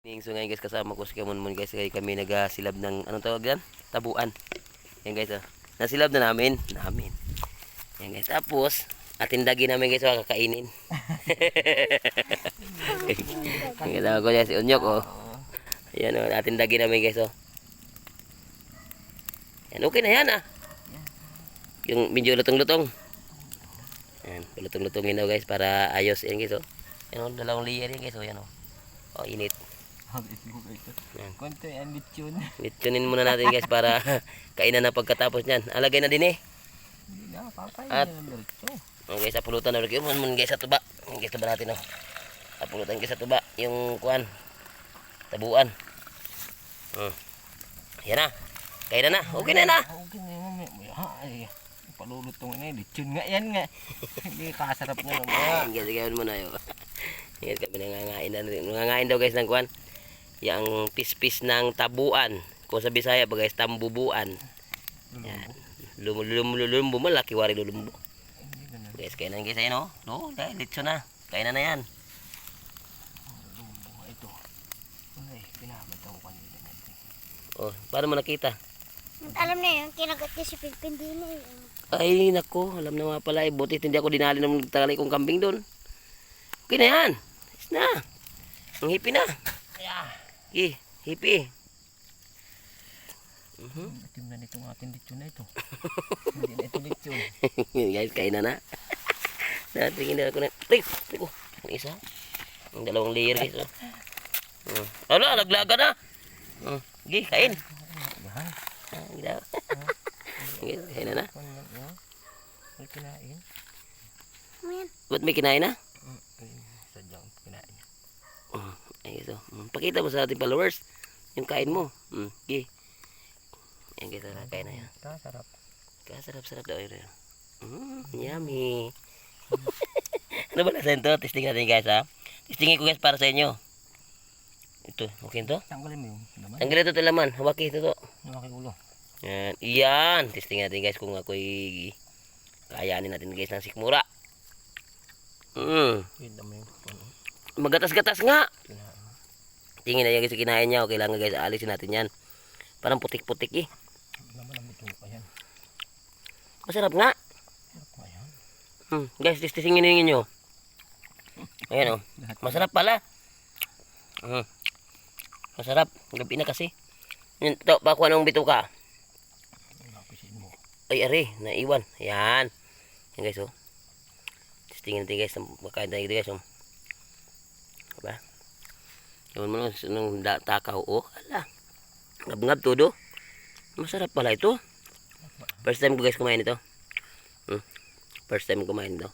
So ngayon guys, kasama ko si Kamunmun guys, kaya kami nagasilab ng anong tawag yan? Tabuan. Yan guys, oh. Nasilab na namin. Yan guys, tapos atindagi namin guys, kakainin. Ang kasama ko dyan si Unyok, oh. Yan, oh, atindagi namin guys, oh. Yan, okay na yan, ah. Yung medyo lutong-lutong. Yan, lutong-lutongin daw guys, para ayos yan guys, oh. Yan, oh, dalawang layer yan guys, oh. Yan, oh. Oh, init. Konti ang lechon. Lechonin muna natin guys para kainan na pagkatapos niyan. Alagay na din eh. Hindi na, papay At na ng diretso. okay, sa pulutan na rin. Mun guys sa tuba. Yung guys tuba natin, oh. Sa pulutan guys sa tuba. Yung kuan. Tabuan. Yan na. Kainan na. Okay na na. Okay na yun. Ay, palulutong na yun. Lechon nga yan nga. Hindi kasarap nga naman. Guys, gawin mo na yun. Guys, kami nangangain na rin. Nangangain daw guys ng kuan. Yang pis-pis ng tabuan. Kung sa Bisaya ba guys, tambubuan. Yan. Lumbo, malaki wari lumbo. Guys, kainan guys, ayan, oh. No, dahil litso na. Kainan na yan. Lumbo ito. Ay, pinabataw ko kanina natin. Oh, paano mo nakita? Alam na yun, kinagat niya si Pilpin din eh. Ay, nako, alam na nga pala. Buti hindi ako dinali ng tagalay kong kambing doon. Okay na yan. Is na. Ang hipi na. Hipi. Itim na nitong ating lechon na ito. Hindi na ito lechon. Guys, kain na. Tingin na ako na. Rico. Ang isa. Ang dalawang layer guys. Ala, laglaga na. Okay, kain. Guys, kain na. May kinain. Ba't may kinain na? Sadyang kinain. Ay, ito. Pakita mo sa ating followers yung kain mo. Okay. Yan guys, kain na yan. Kasarap. Kasarap-sarap daw yun. Yummy. Ano ba nasa ito? Testing natin guys, ha. Testingin ko guys para sa inyo. Ito, okay ito? Tanggalin mo yung laman. Tanggalin ito laman. Hawaki ito to. Malaki ulo. Yan. Testing natin guys kung ako'y kayanin natin guys ng sikmura. Magatas-gatas nga. Tingin na yan guys, kinain niya. Okay lang guys, alisin natin yan. Parang putik-putik eh. Masarap nga. Guys, testingin ninyo. Ayan, oh. Masarap pala. Masarap. Gabi na kasi. Ito, pakuha ng bituka. Ay, ari, naiwan. Ayan. Ayan guys, oh. Testingin natin guys. Makain tayo guys, oh. Diba? Ewan mo nung takaw, oh. Ala. Ngab-ngab todo. Masarap pala ito. First time ko guys kumain ito. First time kumain ito.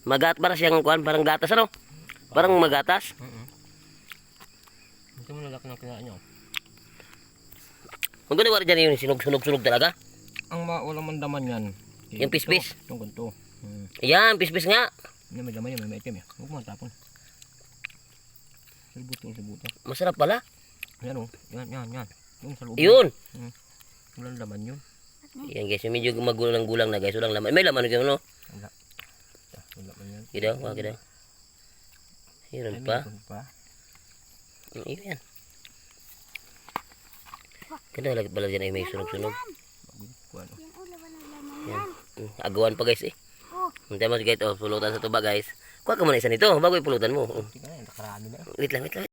Magat para siyang kuan, parang gatas ano? Parang magatas. Ito mo lalaki ng kinain nyo. Huwag na wala dyan yung sinog-sunog talaga. Ang walang mandaman yan. Yung pispis. Yung ganito. Ayan, pispis nga. Yan, may laman yan, may itim yan. Huwag mo tapon. Sabuto. Masarap pala. Yan o. Yan. Yung sa loob. Yun. Walang laman yun. Yan guys, yung medyo magulang-gulang na guys. Walang laman. May laman yun, no? Wala. Walang laman yan. Gidaw, gidaw. Yun pa. Yun yan. Ganda lagi pala dyan ay may sunog-sunog. Yan. Agawan pa guys eh. Hindi mo guys, pulutan sa tuba guys. Kuha ka muna isa nito bago ipulutan mo. Nakarami na. Wait lang.